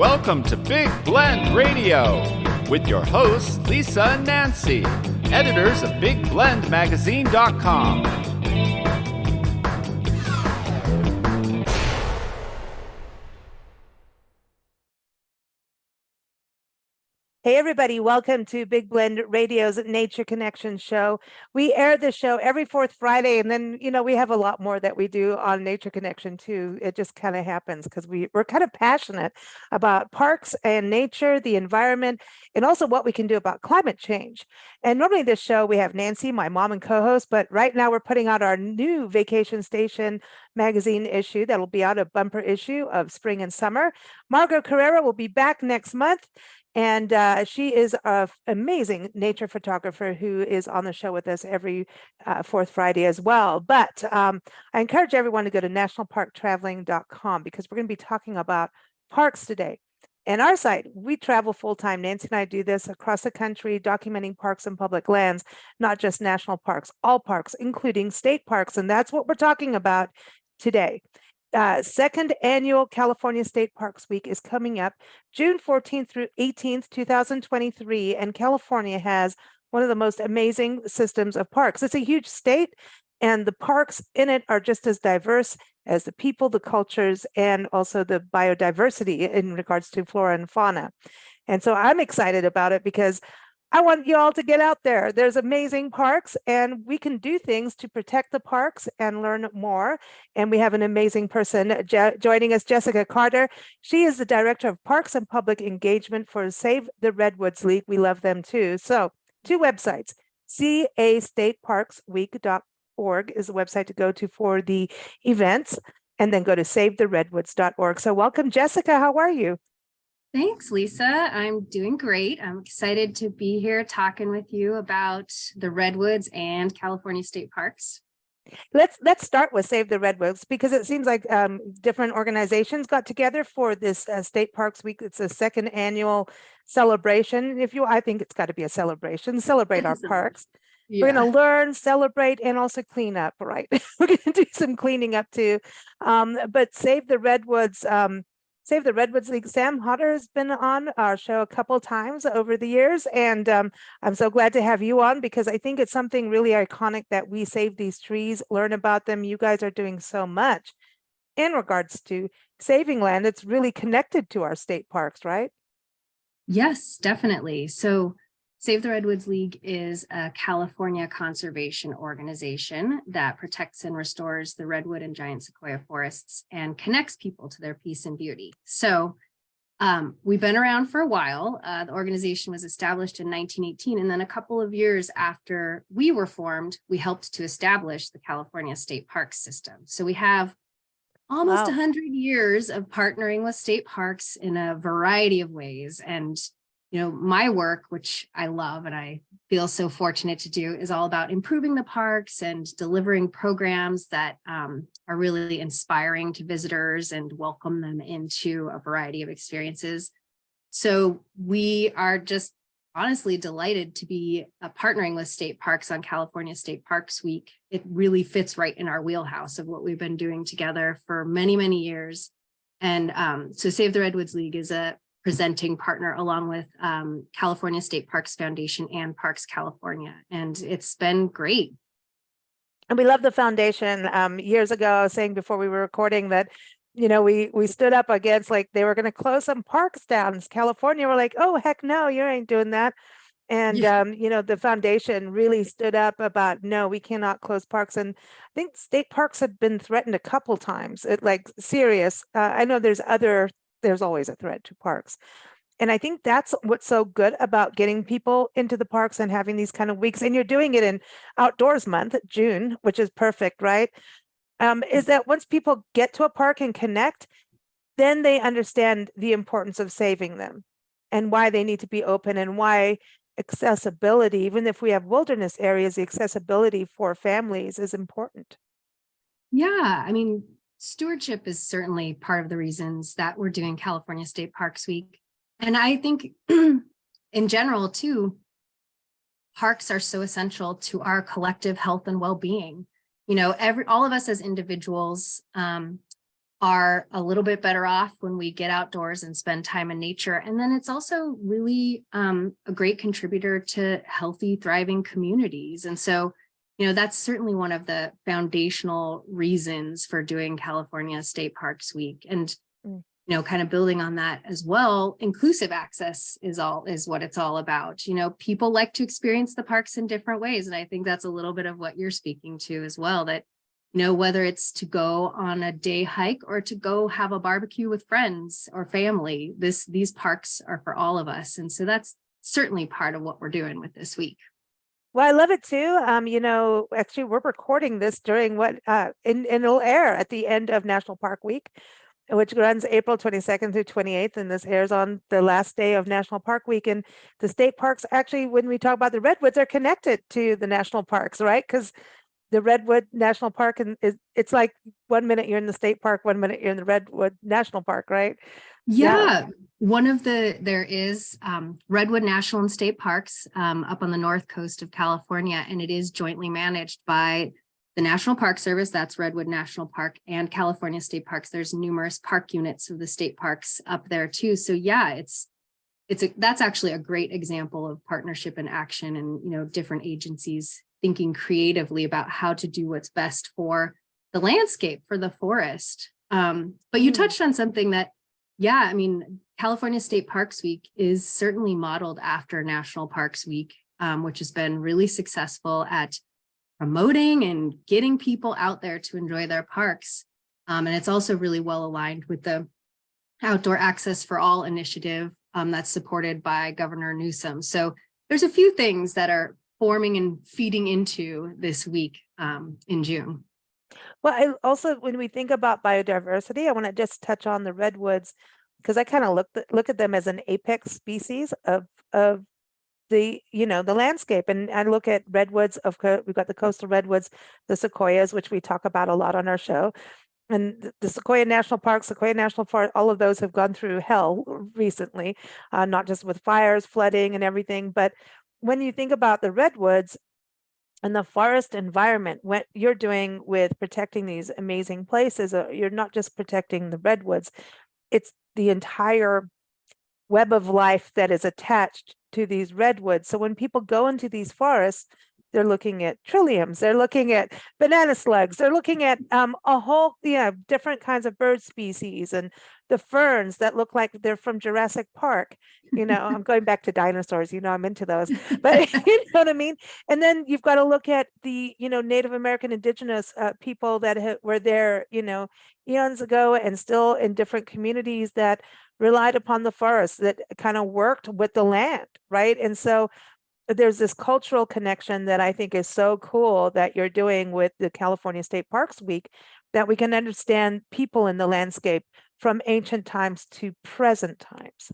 Welcome to Big Blend Radio with your hosts, Lisa and Nancy, editors of BigBlendMagazine.com. Hey, everybody. Welcome to Big Blend Radio's Nature Connection show. We air this show every fourth Friday, and then, we have a lot more that we do on Nature Connection, too. It just kind of happens because we're kind of passionate about parks and nature, the environment, and also what we can do about climate change. And normally this show, we have Nancy, my mom and co-host, but right now we're putting out our new Vacation Station magazine issue that'll be out, a bumper issue of spring and summer. Margot Carrera will be back next month. And she is an amazing nature photographer who is on the show with us every fourth Friday as well. But I encourage everyone to go to nationalparktraveling.com because we're going to be talking about parks today. And our site, we travel full-time. Nancy and I do this across the country, documenting parks and public lands, not just national parks, all parks, including state parks. And that's what we're talking about today. Second annual California State Parks Week is coming up June 14th through 18th, 2023, and California has one of the most amazing systems of parks. It's a huge state, and the parks in it are just as diverse as the people, the cultures, and also the biodiversity in regards to flora and fauna. And so I'm excited about it because I want you all to get out there. There's amazing parks, and we can do things to protect the parks and learn more. And we have an amazing person joining us, Jessica Carter. She is the Director of Parks and Public Engagement for Save the Redwoods League. We love them too. So 2 websites, castateparksweek.org is the website to go to for the events, and then go to savetheredwoods.org. So welcome, Jessica. How are you? Thanks, Lisa. I'm doing great. I'm excited to be here talking with you about the Redwoods and California State Parks. Let's start with Save the Redwoods because it seems like different organizations got together for this State Parks Week. It's a second annual celebration. I think it's got to be a celebration. Celebrate our parks. Yeah. We're going to learn, celebrate, and also clean up, right? We're going to do some cleaning up too. But Save the Redwoods League. Sam Hodder has been on our show a couple times over the years, and I'm so glad to have you on because I think it's something really iconic that we save these trees, learn about them. You guys are doing so much in regards to saving land. It's really connected to our state parks, right? Yes, definitely. So Save the Redwoods League is a California conservation organization that protects and restores the redwood and giant sequoia forests and connects people to their peace and beauty. So we've been around for a while. The organization was established in 1918, and then a couple of years after we were formed, we helped to establish the California State Parks system. So we have almost 100 years of partnering with state parks in a variety of ways. And my work, which I love and I feel so fortunate to do, is all about improving the parks and delivering programs that are really inspiring to visitors and welcome them into a variety of experiences. So we are just honestly delighted to be partnering with state parks on California State Parks Week. It really fits right in our wheelhouse of what we've been doing together for many, many years. And so Save the Redwoods League is a presenting partner along with California State Parks Foundation and Parks California. And it's been great. And we love the foundation. Years ago, I was saying before we were recording that, we stood up against they were going to close some parks down in California. We're like, oh, heck no, you ain't doing that. And, the foundation really stood up about, no, we cannot close parks. And I think state parks have been threatened a couple times, serious. I know there's always a threat to parks. And I think that's what's so good about getting people into the parks and having these kind of weeks. And you're doing it in Outdoors Month, June, which is perfect, right? Is that once people get to a park and connect, then they understand the importance of saving them and why they need to be open and why accessibility, even if we have wilderness areas, the accessibility for families is important. Yeah, stewardship is certainly part of the reasons that we're doing California State Parks Week. And I think in general, too, parks are so essential to our collective health and well-being. All of us as individuals are a little bit better off when we get outdoors and spend time in nature. And then it's also really a great contributor to healthy, thriving communities. And so, that's certainly one of the foundational reasons for doing California State Parks Week. And, kind of building on that as well, inclusive access is what it's all about. People like to experience the parks in different ways. And I think that's a little bit of what you're speaking to as well, that whether it's to go on a day hike or to go have a barbecue with friends or family, these parks are for all of us. And so that's certainly part of what we're doing with this week. Well, I love it too. Actually, we're recording this during and it'll air at the end of National Park Week, which runs April 22nd through 28th. And this airs on the last day of National Park Week. And the state parks, actually, when we talk about the redwoods, are connected to the national parks, right? Because the Redwood National Park, and it's like 1 minute you're in the state park, 1 minute you're in the Redwood National Park, right? Yeah. There is Redwood National and State Parks up on the north coast of California, and it is jointly managed by the National Park Service, that's Redwood National Park, and California State Parks. There's numerous park units of the state parks up there too. So yeah, that's actually a great example of partnership and action, and different agencies thinking creatively about how to do what's best for the landscape, for the forest. But you touched on something that, California State Parks Week is certainly modeled after National Parks Week, which has been really successful at promoting and getting people out there to enjoy their parks. And it's also really well aligned with the Outdoor Access for All initiative that's supported by Governor Newsom. So there's a few things that are forming and feeding into this week in June. Well, I also, when we think about biodiversity, I want to just touch on the redwoods, because I kind of look at them as an apex species of the landscape. And I look at redwoods, we've got the coastal redwoods, the sequoias, which we talk about a lot on our show. And the Sequoia National Park, Sequoia National Forest, all of those have gone through hell recently, not just with fires, flooding, and everything. But when you think about the redwoods and the forest environment, what you're doing with protecting these amazing places, you're not just protecting the redwoods, it's the entire web of life that is attached to these redwoods. So when people go into these forests, they're looking at trilliums, they're looking at banana slugs, they're looking at a whole, different kinds of bird species, and the ferns that look like they're from Jurassic Park. I'm going back to dinosaurs, I'm into those, but you know what I mean? And then you've got to look at the, Native American indigenous people that were there, eons ago, and still in different communities that relied upon the forest, that kind of worked with the land, right? And so there's this cultural connection that I think is so cool that you're doing with the California State Parks Week, that we can understand people in the landscape from ancient times to present times.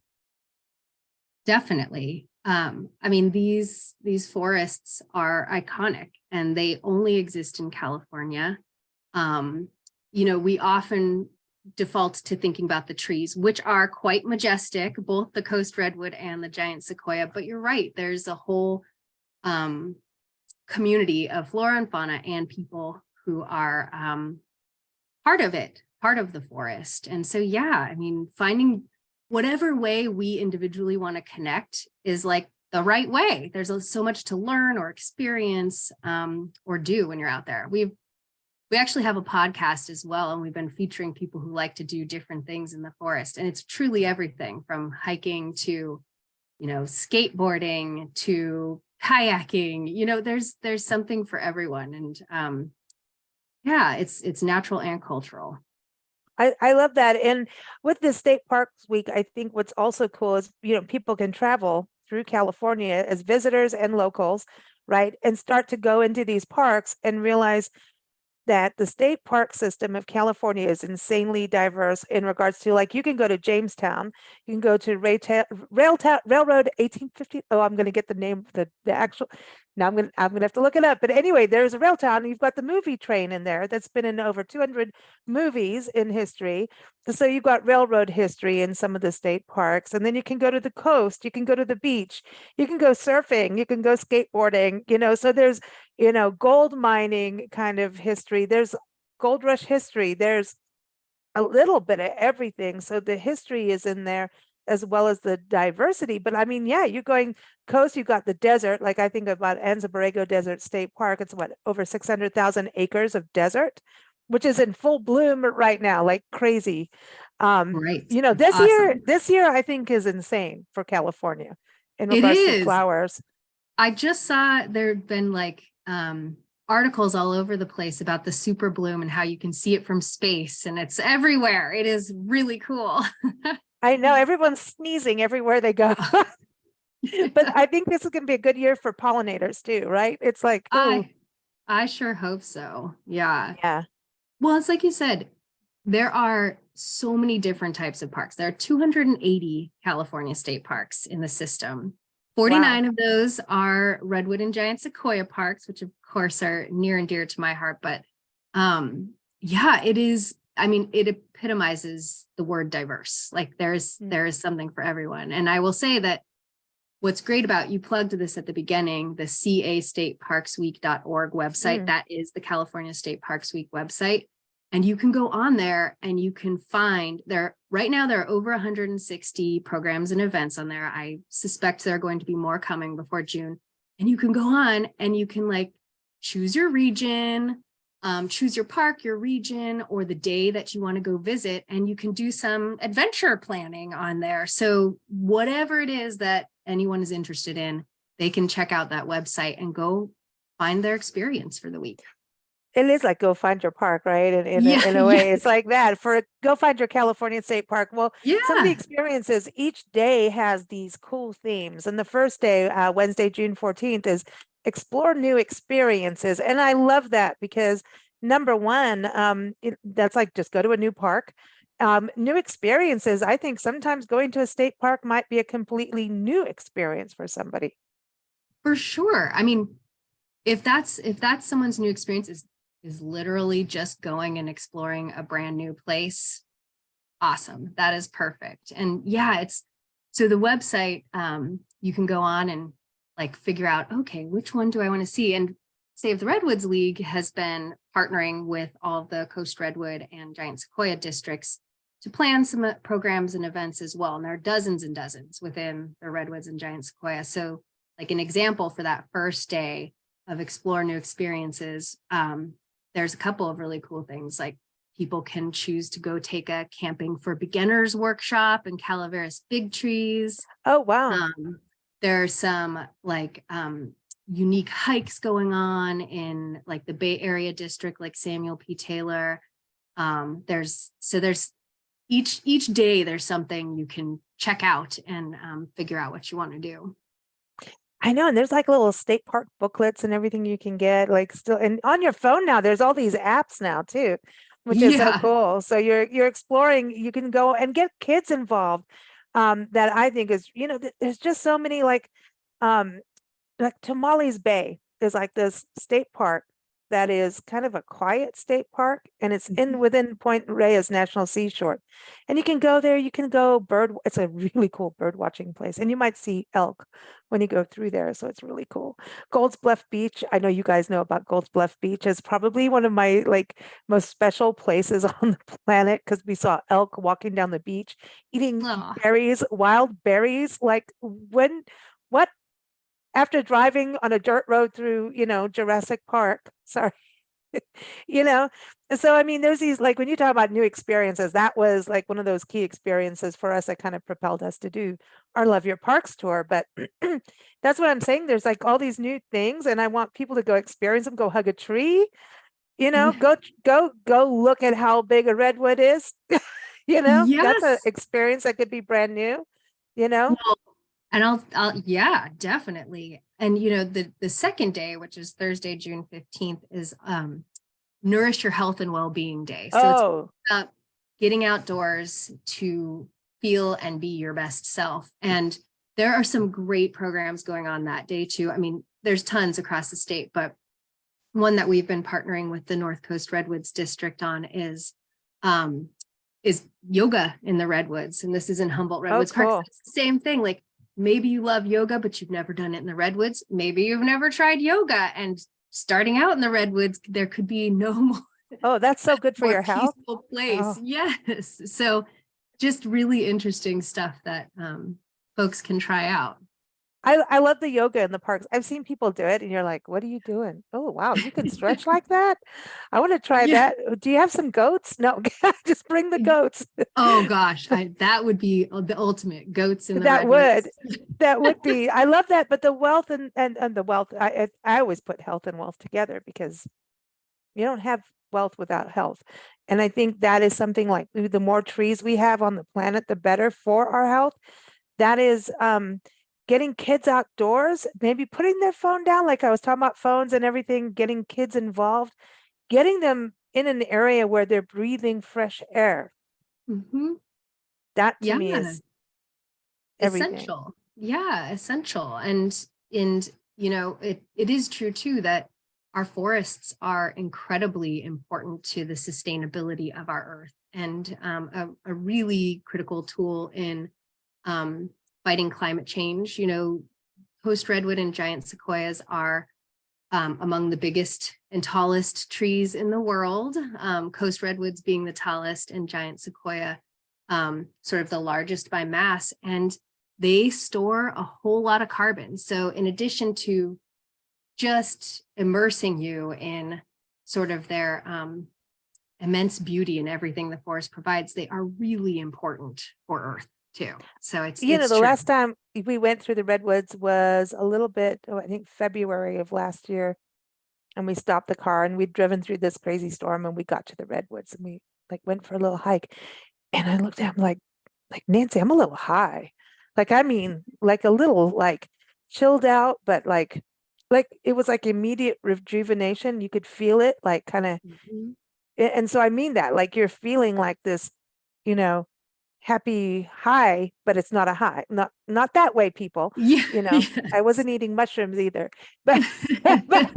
Definitely. These forests are iconic, and they only exist in California. We often default to thinking about the trees, which are quite majestic, both the coast redwood and the giant sequoia. But you're right, there's a whole community of flora and fauna and people who are part of the forest. And so, finding whatever way we individually want to connect is like the right way. There's so much to learn or experience or do when you're out there. We actually have a podcast as well, and we've been featuring people who like to do different things in the forest. And it's truly everything from hiking to, skateboarding to kayaking. There's something for everyone. And it's natural and cultural. I love that. And with the State Parks Week, I think what's also cool is, people can travel through California as visitors and locals, right? And start to go into these parks and realize that the state park system of California is insanely diverse in regards to, like, you can go to Jamestown, you can go to Railroad 1850. Oh, I'm going to get the name of the actual. Now I'm going to have to look it up. But anyway, there's a rail town, and you've got the movie train in there that's been in over 200 movies in history. So you've got railroad history in some of the state parks. And then you can go to the coast, you can go to the beach, you can go surfing, you can go skateboarding, so there's, gold mining kind of history. There's gold rush history. There's a little bit of everything. So the history is in there as well as the diversity. But I mean, yeah, you're going coast, you got the desert. Like I think about Anza Borrego Desert State Park. It's what, over 600,000 acres of desert, which is in full bloom right now, like crazy. Right. You know, It's awesome. this year I think is insane for California in It regards to is. flowers. I just saw there'd been like articles all over the place about the super bloom and how you can see it from space, and it's everywhere. It is really cool. I know everyone's sneezing everywhere they go. But I think this is going to be a good year for pollinators too, right? It's like, oh, I sure hope so. Yeah. yeah. Well, it's like you said, there are so many different types of parks. There are 280 California state parks in the system. 49 Wow. of those are redwood and giant sequoia parks, which of course are near and dear to my heart. But yeah, it is. I mean, it epitomizes the word diverse. Like there is something for everyone. And I will say that what's great about, you plugged this at the beginning, the castateparksweek.org website, that is the California State Parks Week website. And you can go on there and you can find there right now, there are over 160 programs and events on there. I suspect there are going to be more coming before June. And you can go on and you can like choose your region, choose your park, your region, or the day that you want to go visit. And you can do some adventure planning on there. So whatever it is that anyone is interested in, they can check out that website and go find their experience for the week. It is like go find your park, right? And in a way, it's like that for go find your California State Park. Well, some of the experiences each day has these cool themes. And the first day, Wednesday, June 14th, is explore new experiences. And I love that because number one, that's like just go to a new park. New experiences. I think sometimes going to a state park might be a completely new experience for somebody. For sure. I mean, if that's someone's new experience is literally just going and exploring a brand new place, awesome. That is perfect. And yeah, so the website, you can go on and like figure out, okay, which one do I want to see? And Save the Redwoods League has been partnering with all of the Coast Redwood and Giant Sequoia districts to plan some programs and events as well. And there are dozens and dozens within the Redwoods and Giant Sequoia. So like an example for that first day of explore new experiences, there's a couple of really cool things. Like people can choose to go take a camping for beginners workshop in Calaveras Big Trees. Oh, wow. There are some like unique hikes going on in like the Bay Area district, like Samuel P. Taylor. There's each day there's something you can check out and figure out what you want to do. I know, and there's like little state park booklets and everything you can get, like still, and on your phone now, there's all these apps now too, which is so cool. So you're exploring, you can go and get kids involved. That I think is, there's just so many like Tamales Bay is like this state park that is kind of a quiet state park, and it's within Point Reyes National Seashore. And you can go there, you can go it's a really cool bird watching place, and you might see elk when you go through there. So it's really cool. Gold's Bluff Beach, I know you guys know about Gold's Bluff Beach, is probably one of my like most special places on the planet because we saw elk walking down the beach, eating berries, wild berries. Like what? After driving on a dirt road through, Jurassic Park, sorry, so I mean, there's these, like, when you talk about new experiences, that was like one of those key experiences for us that kind of propelled us to do our Love Your Parks tour. But that's what I'm saying. There's like all these new things, and I want people to go experience them, go hug a tree, go look at how big a redwood is. That's an experience that could be brand new, Well, and I'll yeah, definitely. And the second day, which is Thursday, June 15th, is Nourish Your Health and Well-Being Day. So it's about getting outdoors to feel and be your best self. And there are some great programs going on that day too. I mean, there's tons across the state, but one that we've been partnering with the North Coast Redwoods District on is yoga in the Redwoods. And this is in Humboldt Redwoods Park. So it's the same thing. Like, maybe you love yoga, but you've never done it in the Redwoods. Maybe you've never tried yoga, and starting out in the Redwoods, there could be no Oh, that's so good for more your health. peaceful place. Oh. Yes. So just really interesting stuff that folks can try out. I love the yoga in the parks. I've seen people do it and you're like, what are you doing? Oh, wow, you can stretch like that? I want to try Yeah. that. Do you have some goats? No, just bring the goats. Oh gosh, that would be the ultimate, goats in the That would. redwoods. That would be. I love that. But the wealth and the wealth, I always put health and wealth together because you don't have wealth without health. And I think that is something like the more trees we have on the planet, the better for our health. That is getting kids outdoors, maybe putting their phone down, like I was talking about phones and everything, getting kids involved, getting them in an area where they're breathing fresh air. Mhm. That to Yeah, me is everything. essential. Yeah, essential. And it is true too that our forests are incredibly important to the sustainability of our earth, and a really critical tool in fighting climate change. Coast redwood and giant sequoias are among the biggest and tallest trees in the world. Coast redwoods being the tallest, and giant sequoia sort of the largest by mass. And they store a whole lot of carbon. So in addition to just immersing you in sort of their immense beauty and everything the forest provides, they are really important for Earth too. So it's The true. last time we went through the redwoods was a little bit, I think February of last year. And we stopped the car and we'd driven through this crazy storm and we got to the redwoods and we like went for a little hike. And I looked at him like Nancy, I'm a little high. Like, I mean, like a little like chilled out, but like it was like immediate rejuvenation. You could feel it like kind of, Mhm. and so I mean that, like you're feeling like this, you know, happy high, but it's not a high. Not that way, people. Yeah. I wasn't eating mushrooms either, but but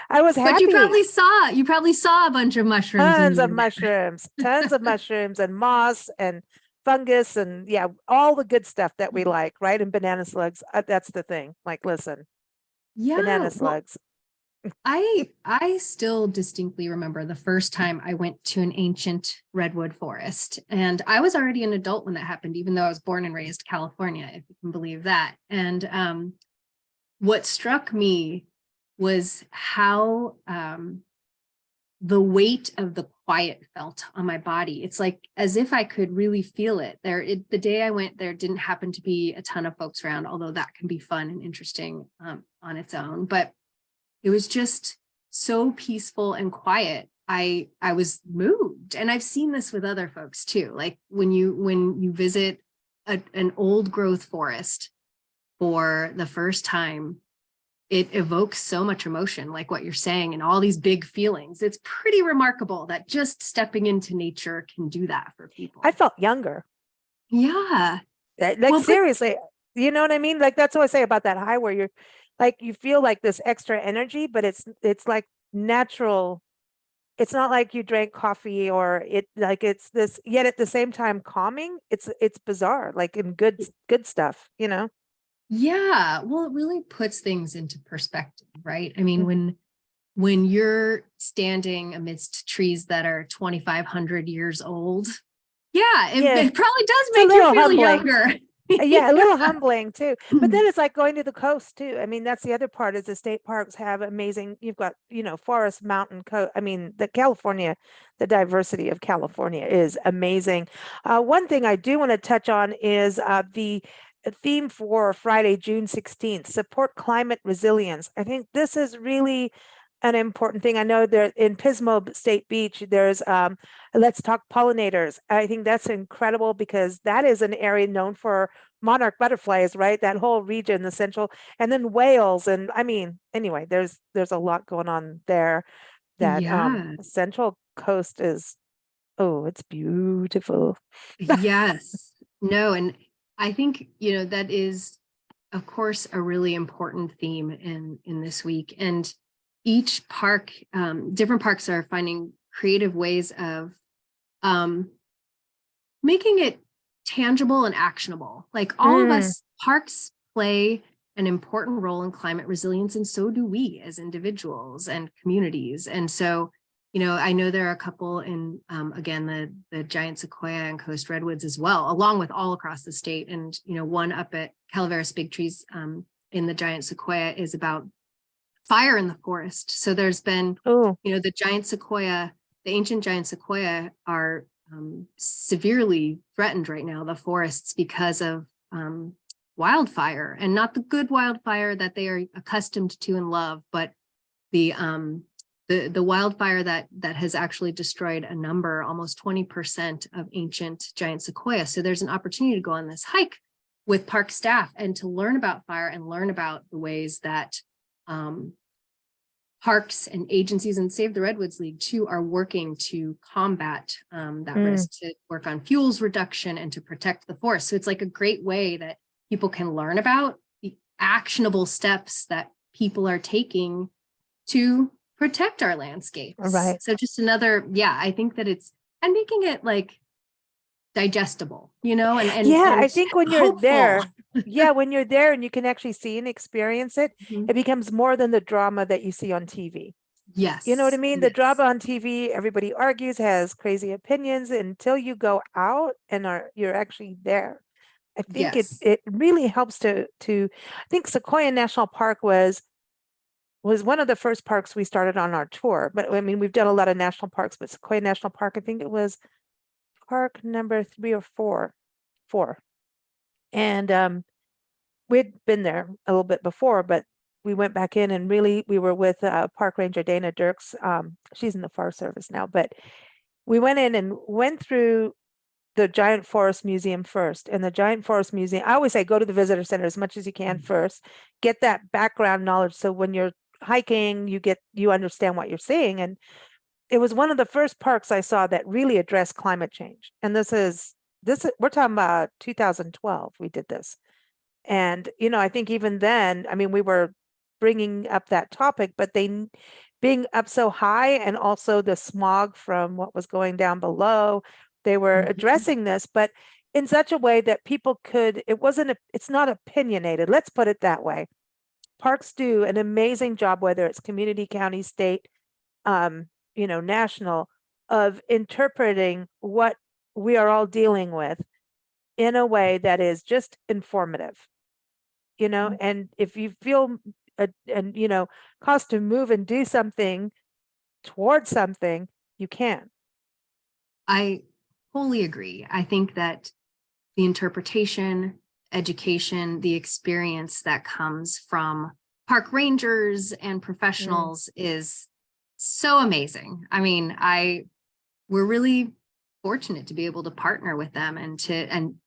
I was But you happy. probably saw a bunch of mushrooms in Tons of you. mushrooms, tons of mushrooms and moss and fungus and yeah, all the good stuff that we like, right? And banana slugs. That's the thing. Like, listen, Yeah. banana Well, slugs. I still distinctly remember the first time I went to an ancient redwood forest, and I was already an adult when that happened, even though I was born and raised California, if you can believe that. And what struck me was how the weight of the quiet felt on my body. It's like as if I could really feel it there. The day I went there didn't happen to be a ton of folks around, although that can be fun and interesting on its own. But it was just so peaceful and quiet. I was moved, and I've seen this with other folks too. Like when you visit an old growth forest for the first time, it evokes so much emotion, like what you're saying, and all these big feelings. It's pretty remarkable that just stepping into nature can do that for people. I felt younger. Yeah. Like Well, seriously, you know what I mean? Like that's what I say about that high where you're like you feel like this extra energy, but it's like natural. It's not like you drank coffee or it like it's this yet at the same time calming. It's bizarre, like in good stuff, yeah. Well, it really puts things into perspective, right? I mean, Mhm. when you're standing amidst trees that are 2,500 years old, yeah, Yeah, it probably does it's a make you little feel humbling. younger. Yeah, a little humbling too. But then it's like going to the coast too. I mean, that's the other part is the state parks have amazing, you've got, forest, mountain, I mean, the diversity of California is amazing. One thing I do want to touch on is the theme for Friday, June 16th, support climate resilience. I think this is really an important thing. I know there in Pismo State Beach, there's Let's Talk Pollinators. I think that's incredible because that is an area known for monarch butterflies, right? That whole region, the central, and then whales. And I mean, anyway, there's a lot going on there. That Yeah. Central Coast is, oh, it's beautiful. Yes. No, and I think, that is, of course, a really important theme in this week. And each park, different parks are finding creative ways of making it tangible and actionable. Like all of us, parks play an important role in climate resilience, and so do we as individuals and communities. And so I know there are a couple in, again, the giant sequoia and coast redwoods as well, along with all across the state. And, one up at Calaveras Big Trees in the giant sequoia is about fire in the forest. So there's been, the giant sequoia, the ancient giant sequoia are severely threatened right now, the forests, because of wildfire, and not the good wildfire that they are accustomed to and love, but the wildfire that has actually destroyed a number, almost 20% of ancient giant sequoia. So there's an opportunity to go on this hike with park staff and to learn about fire and learn about the ways that parks and agencies and Save the Redwoods League too are working to combat that risk, to work on fuels reduction and to protect the forest. So it's like a great way that people can learn about the actionable steps that people are taking to protect our landscapes. Right. So just another, I think that it's, and making it like digestible, and I think when you're hopeful. there, when you're there and you can actually see and experience it, it becomes more than the drama that you see on TV. Yes. You know what I mean? Yes. The drama on TV, everybody argues, has crazy opinions until you go out and you're actually there. I think it really helps to I think Sequoia National Park was one of the first parks we started on our tour. But I mean, we've done a lot of national parks, but Sequoia National Park, I think it was park number 3 or 4. And we'd been there a little bit before, but we went back in and really we were with Park Ranger Dana Dirks. She's in the Forest Service now, but we went in and went through the Giant Forest Museum first. And the Giant Forest Museum, I always say, go to the visitor center as much as you can first, get that background knowledge. So when you're hiking, you understand what you're seeing. And it was one of the first parks I saw that really addressed climate change. And this is we're talking about 2012 we did this. And I think even then, I mean, we were bringing up that topic, but they being up so high, and also the smog from what was going down below, they were addressing this, but in such a way that people could, it's not opinionated, let's put it that way. Parks do an amazing job, whether it's community, county, state, national, of interpreting what we are all dealing with in a way that is just informative, and if you feel caused to move and do something towards something, you can. I wholly agree. I think that the interpretation, education, the experience that comes from park rangers and professionals is so amazing. I mean, we're really fortunate to be able to partner with them and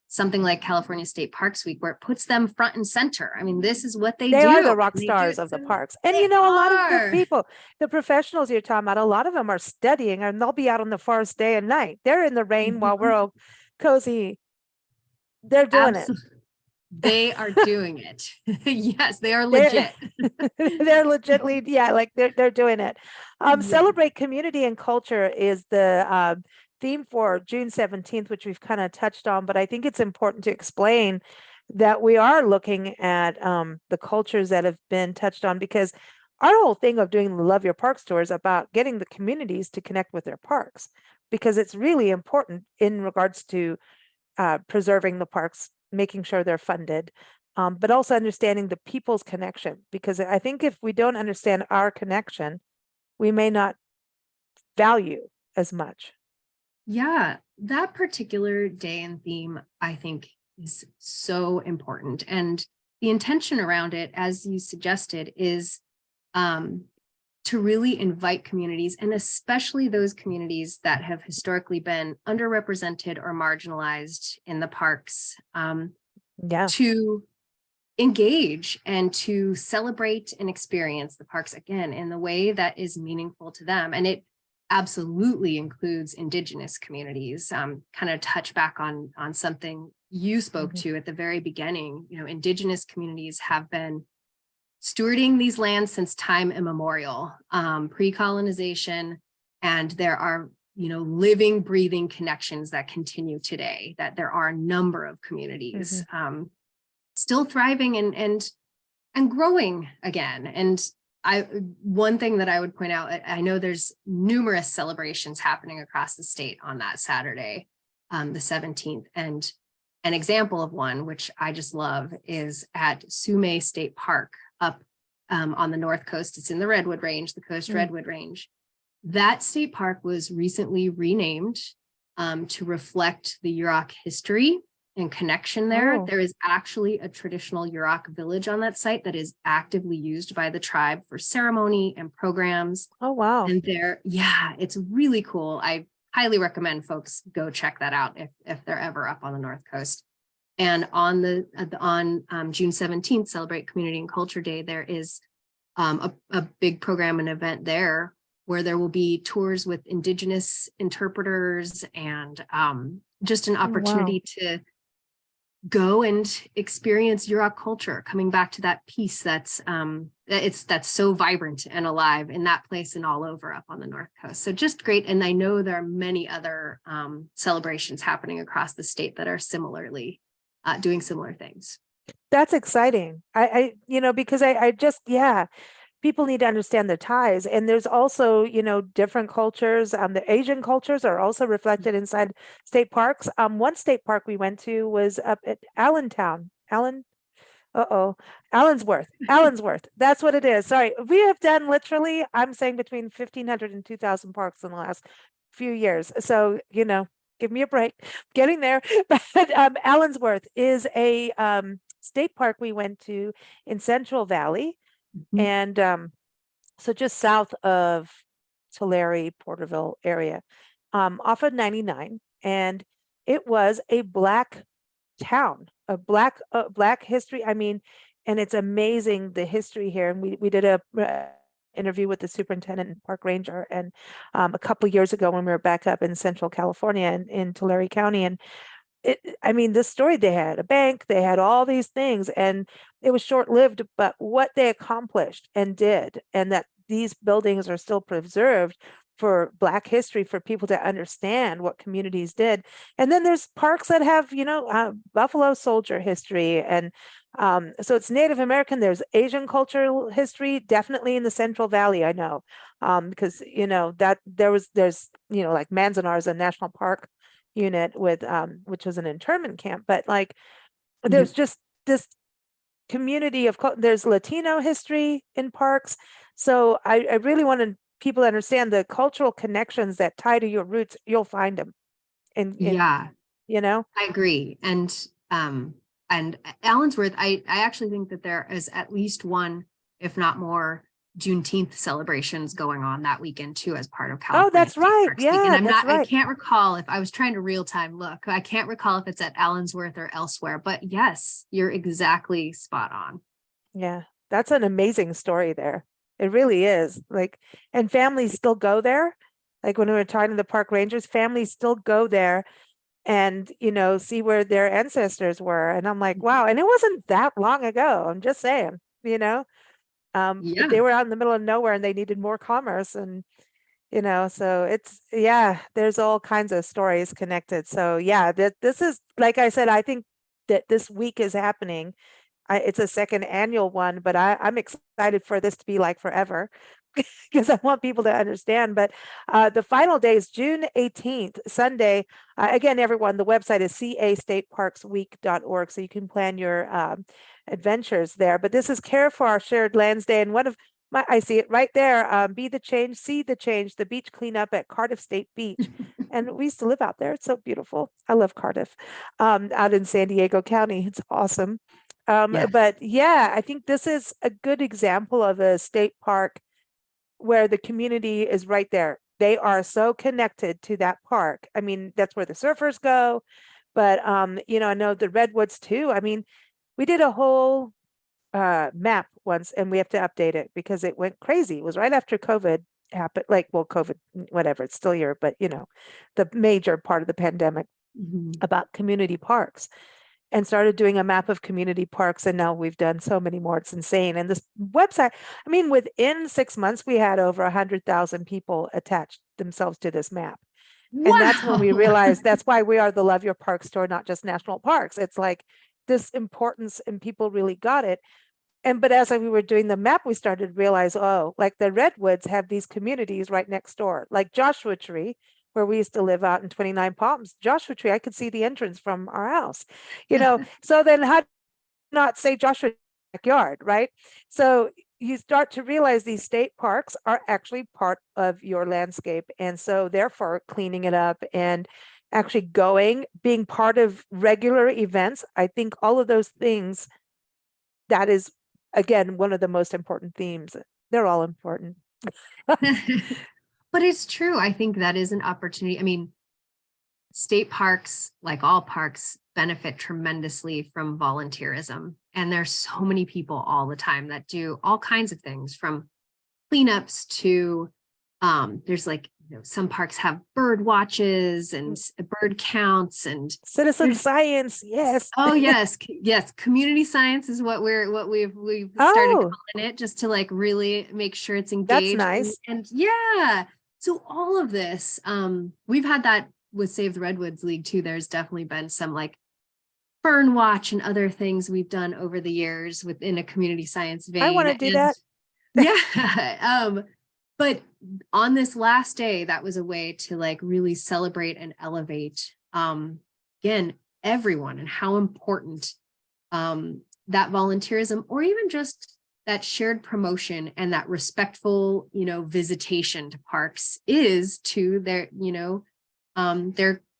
something like California State Parks Week, where it puts them front and center. I mean, this is what they do. They are the rock stars of the parks. And a lot of the people, the professionals you're talking about, a lot of them are studying, and they'll be out on the forest day and night. They're in the rain while we're all cozy. They're doing it. They are doing it. Yes, they are legit. They're legitly, they're doing it. Celebrate community and culture is the theme for June 17th, which we've kind of touched on, but I think it's important to explain that we are looking at the cultures that have been touched on, because our whole thing of doing the Love Your Parks tour is about getting the communities to connect with their parks, because it's really important in regards to preserving the parks, making sure they're funded, but also understanding the people's connection, because I think if we don't understand our connection, we may not value as much. Yeah, that particular day and theme, I think, is so important. And the intention around it, as you suggested, is to really invite communities, and especially those communities that have historically been underrepresented or marginalized in the parks, to engage and to celebrate and experience the parks again in the way that is meaningful to them. And it absolutely includes Indigenous communities. Kind of touch back on something you spoke to at the very beginning. Indigenous communities have been stewarding these lands since time immemorial, pre-colonization, and there are living, breathing connections that continue today. That there are a number of communities still thriving and growing again. And one thing that I would point out, I know there's numerous celebrations happening across the state on that Saturday, the 17th. And an example of one, which I just love, is at Sume State Park up on the North Coast. It's in the Redwood Range, the Coast Redwood Range. That state park was recently renamed to reflect the Yurok history and connection there. There is actually a traditional Yurok village on that site that is actively used by the tribe for ceremony and programs. Oh, wow. And it's really cool. I highly recommend folks go check that out if they're ever up on the North Coast. And on June 17th, Celebrate Community and Culture Day, there is a big program and event there where there will be tours with Indigenous interpreters and just an opportunity to go and experience Yurok culture, coming back to that piece that's so vibrant and alive in that place and all over up on the North Coast. So just great. And I know there are many other celebrations happening across the state that are similarly doing similar things. That's exciting. I because I just, people need to understand the ties. And there's also, different cultures. The Asian cultures are also reflected inside state parks. One state park we went to was up at Allensworth. That's what it is. Sorry. We have done literally, I'm saying between 1,500 and 2,000 parks in the last few years. So, give me a break getting there. But Allensworth is a state park we went to in Central Valley. And so just south of Tulare, Porterville area, off of 99. And it was a Black town, a Black history. I mean, and it's amazing the history here. And we did a interview with the superintendent and park ranger and a couple of years ago when we were back up in Central California in Tulare County. And this story, they had a bank, they had all these things, and it was short-lived, but what they accomplished and did, and that these buildings are still preserved for Black history, for people to understand what communities did. And then there's parks that have, Buffalo Soldier history. And so it's Native American, there's Asian cultural history, definitely in the Central Valley, I know, because, that there's, like Manzanar, a national park unit with which was an internment camp, but there's just this community of there's Latino history in parks. So I really wanted people to understand the cultural connections that tie to your roots. You'll find them I agree. And Allensworth, I actually think that there is at least one, if not more, Juneteenth celebrations going on that weekend too, as part of California. Oh, that's right. Yeah, and I can't recall if I was trying to real time look. I can't recall if it's at Allensworth or elsewhere, but yes, you're exactly spot on. Yeah, that's an amazing story there. It really is. And families still go there. Like when we were talking to the park rangers, families still go there and, see where their ancestors were. And I'm like, wow. And it wasn't that long ago. I'm just saying, but they were out in the middle of nowhere and they needed more commerce. And, so it's, there's all kinds of stories connected. So this is, like I said, I think that this week is happening. It's a second annual one, but I'm excited for this to be like forever because I want people to understand. But the final day is June 18th, Sunday. Again, everyone, the website is castateparksweek.org, so you can plan your adventures there. But this is Care for Our Shared Lands Day, and one of I see it right there. Be the change, see the change. The beach cleanup at Cardiff State Beach, and we used to live out there. It's so beautiful. I love Cardiff, out in San Diego County. It's awesome. Yes. But I think this is a good example of a state park where the community is right there. They are so connected to that park. I mean, that's where the surfers go. But I know the Redwoods too. I mean, we did a whole map once and we have to update it because it went crazy. It was right after COVID happened, COVID, whatever, it's still here, but the major part of the pandemic about community parks, and started doing a map of community parks. And now we've done so many more. It's insane. And this website, within 6 months, we had over 100,000 people attached themselves to this map. Wow. And that's when we realized that's why we are the Love Your Park store, not just national parks. It's like this importance and people really got it. but as we were doing the map, we started to realize, oh, like the Redwoods have these communities right next door, like Joshua Tree, where we used to live out in 29 Palms. Joshua Tree, I could see the entrance from our house, So then how not say Joshua backyard, right? So you start to realize these state parks are actually part of your landscape. And so therefore cleaning it up and actually being part of regular events, I think all of those things, that is, again, one of the most important themes. They're all important. But it's true. I think that is an opportunity. I mean, state parks, like all parks, benefit tremendously from volunteerism. And there's so many people all the time that do all kinds of things, from cleanups to there's like, some parks have bird watches and bird counts and citizen science. Yes. Oh, yes. Yes. Community science is what we've started calling it, just to like really make sure it's engaged. That's nice. And yeah. So all of this, we've had that with Save the Redwoods League too. There's definitely been some like fern watch and other things we've done over the years within a community science vein. I want to do that. Yeah. But on this last day, that was a way to like really celebrate and elevate, again, everyone, and how important that volunteerism, or even just that shared promotion and that respectful, visitation to parks is to their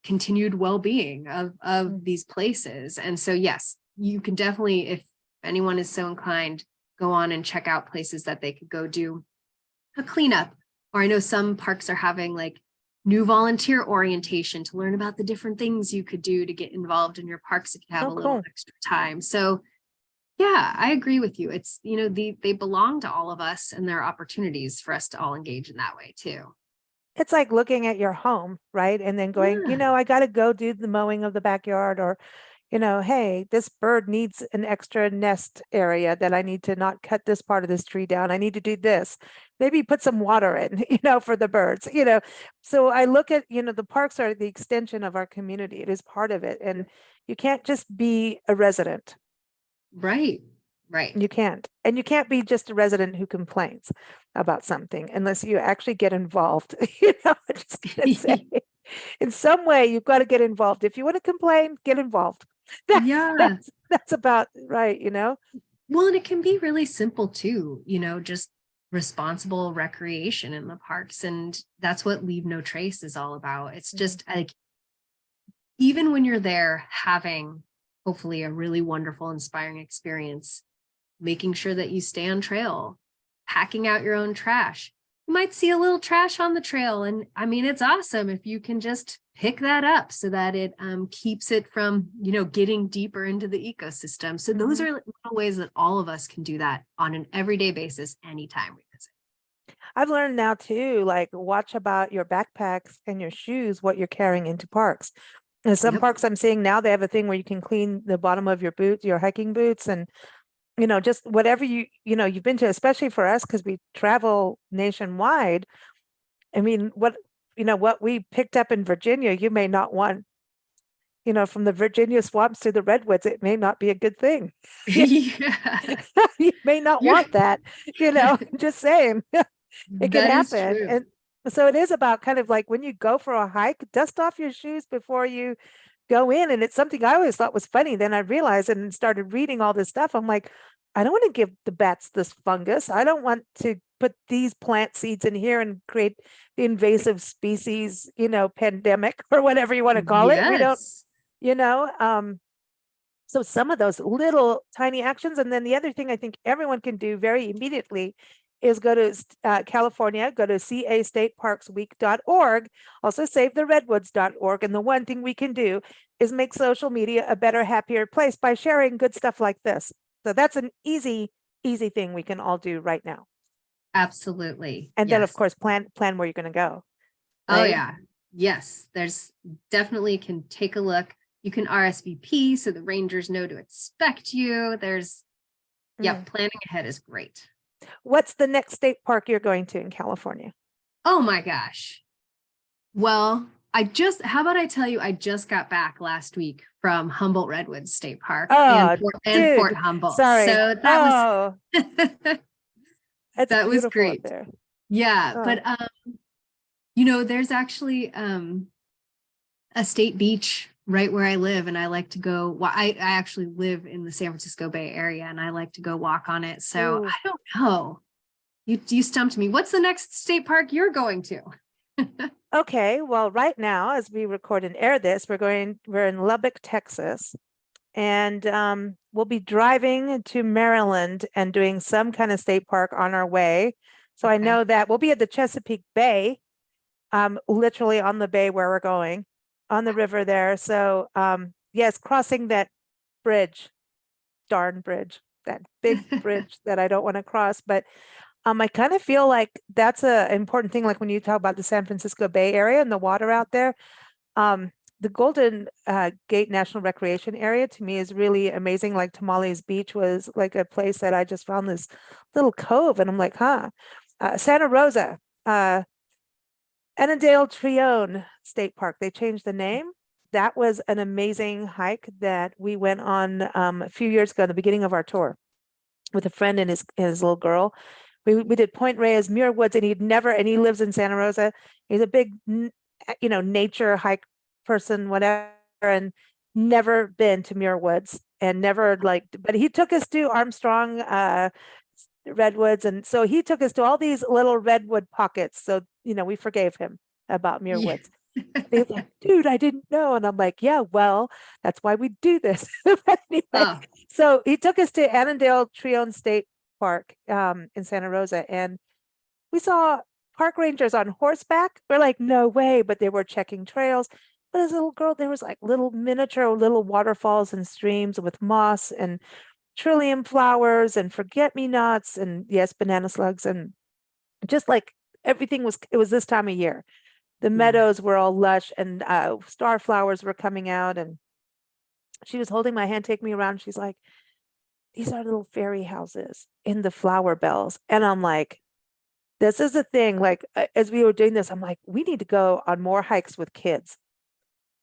continued well-being of these places. And so, yes, you can definitely, if anyone is so inclined, go on and check out places that they could go do a cleanup. Or I know some parks are having like new volunteer orientation to learn about the different things you could do to get involved in your parks if you have a little extra time. So yeah, I agree with you. It's, they belong to all of us, and there are opportunities for us to all engage in that way too. It's like looking at your home, right? And then going, I got to go do the mowing of the backyard, or, hey, this bird needs an extra nest area that I need to not cut this part of this tree down. I need to do this. Maybe put some water in, for the birds, So I look at, the parks are the extension of our community. It is part of it. And you can't just be a resident. Right. You can't. And you can't be just a resident who complains about something unless you actually get involved. I'm just gonna say, in some way, you've got to get involved. If you want to complain, get involved. That's about right, Well, and it can be really simple too, just responsible recreation in the parks. And that's what Leave No Trace is all about. It's just like, even when you're there having hopefully a really wonderful, inspiring experience, making sure that you stay on trail, packing out your own trash. You might see a little trash on the trail. And I mean, it's awesome if you can just pick that up so that it keeps it from, getting deeper into the ecosystem. So those are little ways that all of us can do that on an everyday basis, anytime we visit. I've learned now too, like watch about your backpacks and your shoes, what you're carrying into parks. And some parks I'm seeing now, they have a thing where you can clean the bottom of your boots, your hiking boots, and just whatever you've been to, especially for us, because we travel nationwide. I mean, what we picked up in Virginia, you may not want, from the Virginia swamps to the redwoods, it may not be a good thing. You may not want that, just saying. It can happen. And so it is about kind of like when you go for a hike, dust off your shoes before you go in. And it's something I always thought was funny. Then I realized and started reading all this stuff. I'm like, I don't want to give the bats this fungus. I don't want to put these plant seeds in here and create the invasive species, pandemic or whatever you want to call it. We don't, so some of those little tiny actions. And then the other thing I think everyone can do very immediately is go to California, go to castateparksweek.org, also savetheredwoods.org. And the one thing we can do is make social media a better, happier place by sharing good stuff like this. So that's an easy thing we can all do right now. Absolutely. And then of course, plan where you're going to go. Right? Oh yeah. Yes. There's definitely can take a look. You can RSVP so the rangers know to expect you. There's, planning ahead is great. What's the next state park you're going to in California? Oh my gosh. Well, How about I tell you, I just got back last week from Humboldt Redwoods State Park Oh, and Fort dude, Humboldt. sorry. So Oh, it's that was beautiful up great. there. Yeah, Oh. but there's actually a state beach right where I live, and I like to go. Well, I actually live in the San Francisco Bay Area, and I like to go walk on it. So Ooh. I don't know. You stumped me. What's the next state park you're going to? Okay, well, right now, as we record and air this, we're in Lubbock, Texas, and we'll be driving to Maryland and doing some kind of state park on our way. So I Okay. know that we'll be at the Chesapeake Bay, literally on the bay where we're going, on the river there. So yes, crossing that bridge, darn bridge, that big bridge that I don't want to cross, but I kind of feel like that's a important thing. Like when you talk about the San Francisco Bay Area and the water out there, the Golden Gate National Recreation Area to me is really amazing. Like Tamales Beach was like a place that I just found this little cove, and I'm like, huh. Santa Rosa, Annandale Trione State Park. They changed the name. That was an amazing hike that we went on a few years ago, at the beginning of our tour, with a friend and his little girl. We did Point Reyes, Muir Woods, and he lives in Santa Rosa. He's a big, nature hike person, whatever, and never been to Muir Woods and never but he took us to Armstrong, redwoods. And so he took us to all these little redwood pockets. So, we forgave him about Muir Yeah. Woods. He's like, dude, I didn't know. And I'm like, yeah, well, that's why we do this. But anyway, Oh, so he took us to Annandale Trione State Park in Santa Rosa, and we saw park rangers on horseback. We're like, no way, but they were checking trails. But as a little girl, there was like little miniature little waterfalls and streams with moss and trillium flowers and forget-me-nots and yes, banana slugs, and just like it was this time of year. The yeah. meadows were all lush, and star flowers were coming out, and she was holding my hand, taking me around. She's like, these are little fairy houses in the flower bells. And I'm like, this is the thing. Like, as we were doing this, I'm like, we need to go on more hikes with kids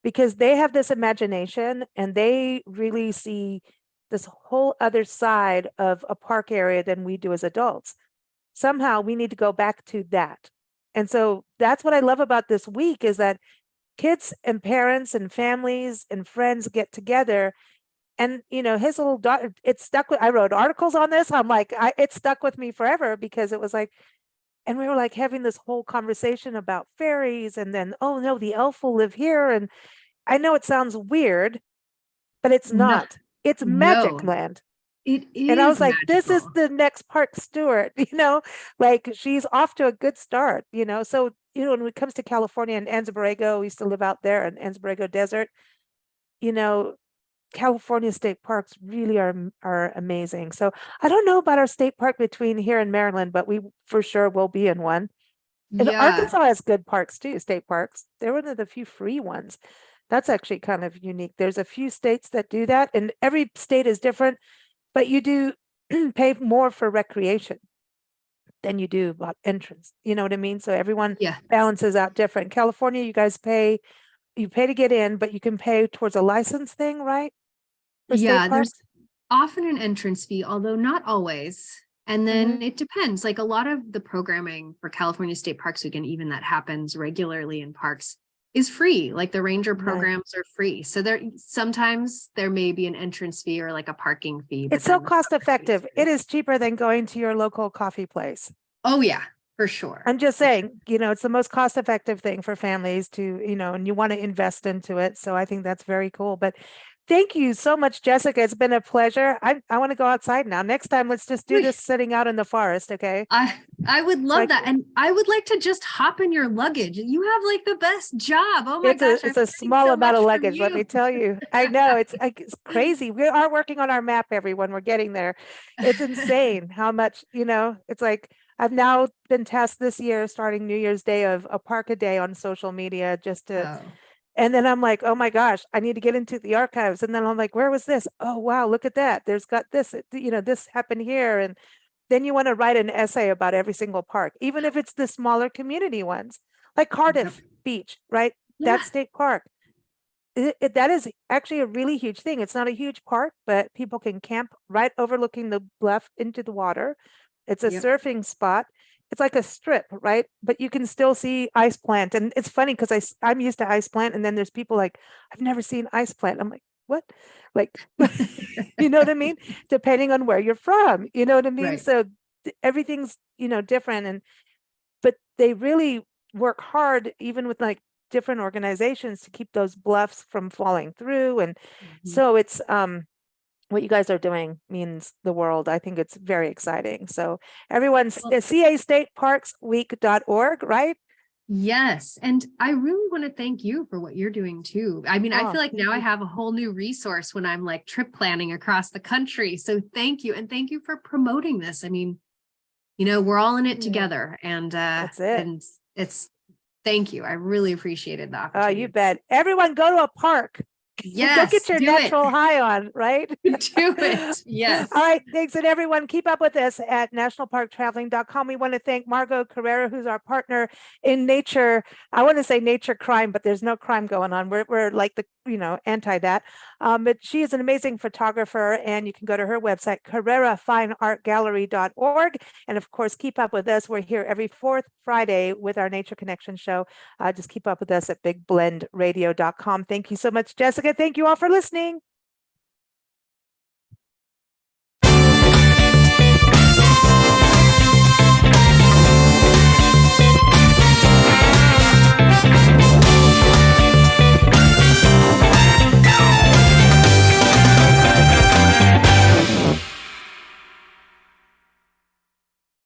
because they have this imagination and they really see this whole other side of a park area than we do as adults. Somehow we need to go back to that. And so that's what I love about this week is that kids and parents and families and friends get together. And his little daughter, I wrote articles on this. I'm like, it stuck with me forever because it was like, and we were like having this whole conversation about fairies, and then, oh no, the elf will live here. And I know it sounds weird, but it's No, not. It's no, magic land. it And I was is like, this is magical. the next Park Stewart, like she's off to a good start, So, when it comes to California and Anza-Borrego, we used to live out there in Anza-Borrego Desert, you know, California state parks really are amazing. So I don't know about our state park between here and Maryland, but we for sure will be in one. And Yeah, Arkansas has good parks too, state parks. They're one of the few free ones. That's actually kind of unique. There's a few states that do that, and every state is different, but you do pay more for recreation than you do about entrance. You know what I mean? So everyone yeah, balances out different. California, you pay to get in, but you can pay towards a license thing, right? For state yeah. There's parks? often an entrance fee, although not always. And Mhm. then it depends. Like a lot of the programming for California State Parks Week, and even that happens regularly in parks, is free. Like the ranger Nice. programs are free. So sometimes there may be an entrance fee or like a parking fee, but It's so then the cost program fee is effective. It free. is cheaper than going to your local coffee place. Oh yeah, for sure. I'm just For sure. saying, it's the most cost effective thing for families to, and you want to invest into it. So I think that's very cool. But thank you so much, Jessica. It's been a pleasure. I want to go outside now. Next time, let's just do Uy, this sitting out in the forest, okay? I would love Like that. And I would like to just hop in your luggage. You have like the best job. Oh my gosh, I'm it's a learning small so amount of much from luggage, let me you. tell you. I know it's crazy. We are working on our map, everyone. We're getting there. It's insane how much, it's like I've now been tasked this year, starting New Year's Day, of a park a day on social media just to, Oh, and then I'm like, oh my gosh, I need to get into the archives. And then I'm like, where was this? Oh wow, look at that. There's got this, this happened here. And then you want to write an essay about every single park, even if it's the smaller community ones, like yep. Cardiff Beach, right? Yeah. that state park. That is actually a really huge thing. It's not a huge park, but people can camp right overlooking the bluff into the water. It's a Yep. surfing spot. It's like a strip, right? But you can still see ice plant. And it's funny because I'm used to ice plant. And then there's people like, I've never seen ice plant. I'm like, what? Like, you know what I mean? Depending on where you're from, you know what I mean? Right. So everything's, different. But they really work hard, even with like different organizations, to keep those bluffs from falling through. And Mhm. so it's what you guys are doing means the world. I think it's very exciting. So everyone's Well, castateparksweek.org, right? yes. And I really want to thank you for what you're doing too. I mean, I Oh, feel like thank now I you. have a whole new resource when I'm like trip planning across the country. So thank you. And thank you for promoting this. I mean, we're all in it Yeah. together, and That's it. it's thank you. I really appreciated the Oh, opportunity. you bet. Everyone go to a park. Go Yes, get your do natural it. high on, right? Do it. Yes. All right. Thanks. And everyone, keep up with us at nationalparktraveling.com. We want to thank Margot Carrera, who's our partner in nature. I want to say nature crime, but there's no crime going on. We're like the, anti that. But she is an amazing photographer, and you can go to her website, carrerafineartgallery.org. And of course, keep up with us. We're here every fourth Friday with our Nature Connection show. Just keep up with us at bigblendradio.com. Thank you so much, Jessica. Thank you all for listening.